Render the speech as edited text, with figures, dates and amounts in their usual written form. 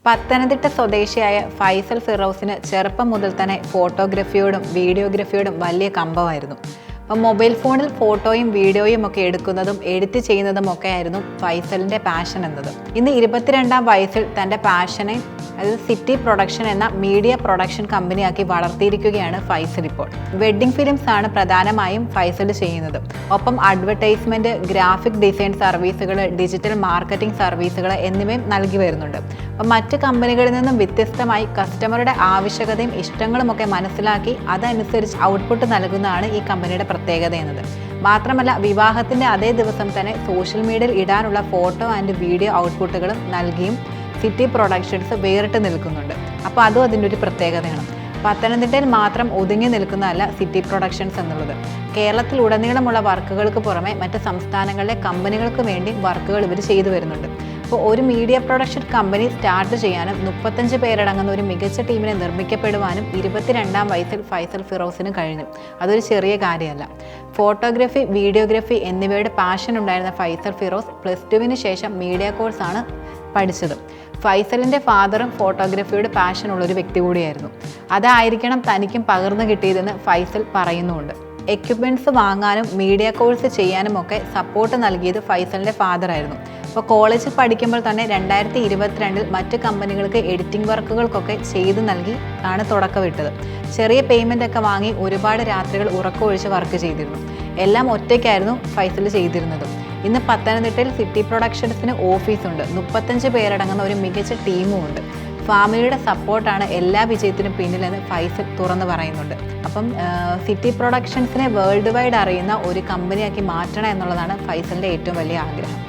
പത്തനംതിട്ട സ്വദേശിയായ ഫൈസൽ ഫിറോസിന് ചെറുപ്പം മുതൽ തന്നെ ഫോട്ടോഗ്രാഫിയോടും വീഡിയോഗ്രാഫിയോടും വലിയ കമ്പമായിരുന്നു. അപ്പം മൊബൈൽ ഫോണിൽ ഫോട്ടോയും വീഡിയോയും ഒക്കെ എടുക്കുന്നതും എഡിറ്റ് ചെയ്യുന്നതും ഒക്കെ ആയിരുന്നു ഫൈസലിൻ്റെ പാഷൻ എന്നത്. ഇന്ന് 22-ാം വയസ്സിൽ തൻ്റെ പാഷനെ അതായത് സിറ്റി പ്രൊഡക്ഷൻ എന്ന മീഡിയ പ്രൊഡക്ഷൻ കമ്പനിയാക്കി വളർത്തിയിരിക്കുകയാണ് ഫൈസൽ ഇപ്പോൾ. വെഡ്ഡിംഗ് ഫിലിംസ് ആണ് പ്രധാനമായും ഫൈസൽ ചെയ്യുന്നത്. ഒപ്പം അഡ്വർടൈസ്മെൻറ്റ്, ഗ്രാഫിക് ഡിസൈൻ സർവീസുകൾ, ഡിജിറ്റൽ മാർക്കറ്റിംഗ് സർവീസുകൾ എന്നിവയും നൽകി വരുന്നുണ്ട്. അപ്പം മറ്റ് കമ്പനികളിൽ നിന്നും വ്യത്യസ്തമായി കസ്റ്റമറുടെ ആവശ്യകതയും ഇഷ്ടങ്ങളും ഒക്കെ മനസ്സിലാക്കി അതനുസരിച്ച് ഔട്ട്പുട്ട് നൽകുന്നതാണ് ഈ കമ്പനിയുടെ പ്രത്യേകത എന്നത്. മാത്രമല്ല വിവാഹത്തിൻ്റെ അതേ ദിവസം തന്നെ സോഷ്യൽ മീഡിയയിൽ ഇടാനുള്ള ഫോട്ടോ ആൻഡ് വീഡിയോ ഔട്ട്പുട്ടുകളും നൽകിയും സിറ്റി പ്രൊഡക്ഷൻസ് വേറിട്ട് നിൽക്കുന്നുണ്ട്. അപ്പോൾ അതും അതിൻ്റെ ഒരു പ്രത്യേകതയാണ്. പത്തനംതിട്ടയിൽ മാത്രം ഒതുങ്ങി നിൽക്കുന്നതല്ല സിറ്റി പ്രൊഡക്ഷൻസ് എന്നുള്ളത്. കേരളത്തിലുടനീളമുള്ള വർക്കുകൾക്ക് പുറമെ മറ്റ് സംസ്ഥാനങ്ങളിലെ കമ്പനികൾക്ക് വേണ്ടി വർക്കുകൾ ഇവർ ചെയ്തു വരുന്നുണ്ട്. അപ്പോൾ ഒരു മീഡിയ പ്രൊഡക്ഷൻ കമ്പനി സ്റ്റാർട്ട് ചെയ്യാനും 35 പേരടങ്ങുന്ന ഒരു മികച്ച ടീമിനെ നിർമ്മിക്കപ്പെടുവാനും 22-ാം വയസ്സിൽ ഫൈസൽ ഫിറോസിന് കഴിഞ്ഞു. അതൊരു ചെറിയ കാര്യമല്ല. ഫോട്ടോഗ്രാഫി, വീഡിയോഗ്രാഫി എന്നിവയുടെ പാഷൻ ഉണ്ടായിരുന്ന ഫൈസൽ ഫിറോസ് +2-ന് ശേഷം മീഡിയ കോഴ്സാണ് പഠിച്ചത്. ഫൈസലിൻ്റെ ഫാദറും ഫോട്ടോഗ്രാഫിയുടെ പാഷനുള്ളൊരു വ്യക്തി കൂടിയായിരുന്നു. അതായിരിക്കണം തനിക്കും പകർന്നു കിട്ടിയതെന്ന് ഫൈസൽ പറയുന്നുമുണ്ട്. എക്യുപ്മെൻറ്റ്സ് വാങ്ങാനും മീഡിയ കോഴ്സ് ചെയ്യാനും ഒക്കെ സപ്പോർട്ട് നൽകിയത് ഫൈസലിൻ്റെ ഫാദറായിരുന്നു. അപ്പോൾ കോളേജിൽ പഠിക്കുമ്പോൾ തന്നെ 2022-ൽ മറ്റ് കമ്പനികൾക്ക് എഡിറ്റിംഗ് വർക്കുകൾക്കൊക്കെ ചെയ്തു നൽകി ആണ് തുടക്കമിട്ടത്. ചെറിയ പേയ്മെൻ്റ് ഒക്കെ വാങ്ങി ഒരുപാട് രാത്രികൾ ഉറക്കമൊഴിച്ച് വർക്ക് ചെയ്തിരുന്നു. എല്ലാം ഒറ്റയ്ക്കായിരുന്നു ഫൈസൽ ചെയ്തിരുന്നത്. ഇന്ന് പത്തനംതിട്ടയിൽ സിറ്റി പ്രൊഡക്ഷൻസിന് ഓഫീസുണ്ട്. 35 പേരടങ്ങുന്ന ഒരു മികച്ച ടീമും ഉണ്ട്. ഫാമിലിയുടെ സപ്പോർട്ടാണ് എല്ലാ വിജയത്തിനും പിന്നിലെന്ന് ഫൈസൽ തുറന്നു പറയുന്നുണ്ട്. അപ്പം സിറ്റി പ്രൊഡക്ഷൻസിനെ വേൾഡ് വൈഡ് അറിയുന്ന ഒരു കമ്പനിയാക്കി മാറ്റണം എന്നുള്ളതാണ് ഫൈസലിൻ്റെ ഏറ്റവും വലിയ ആഗ്രഹം.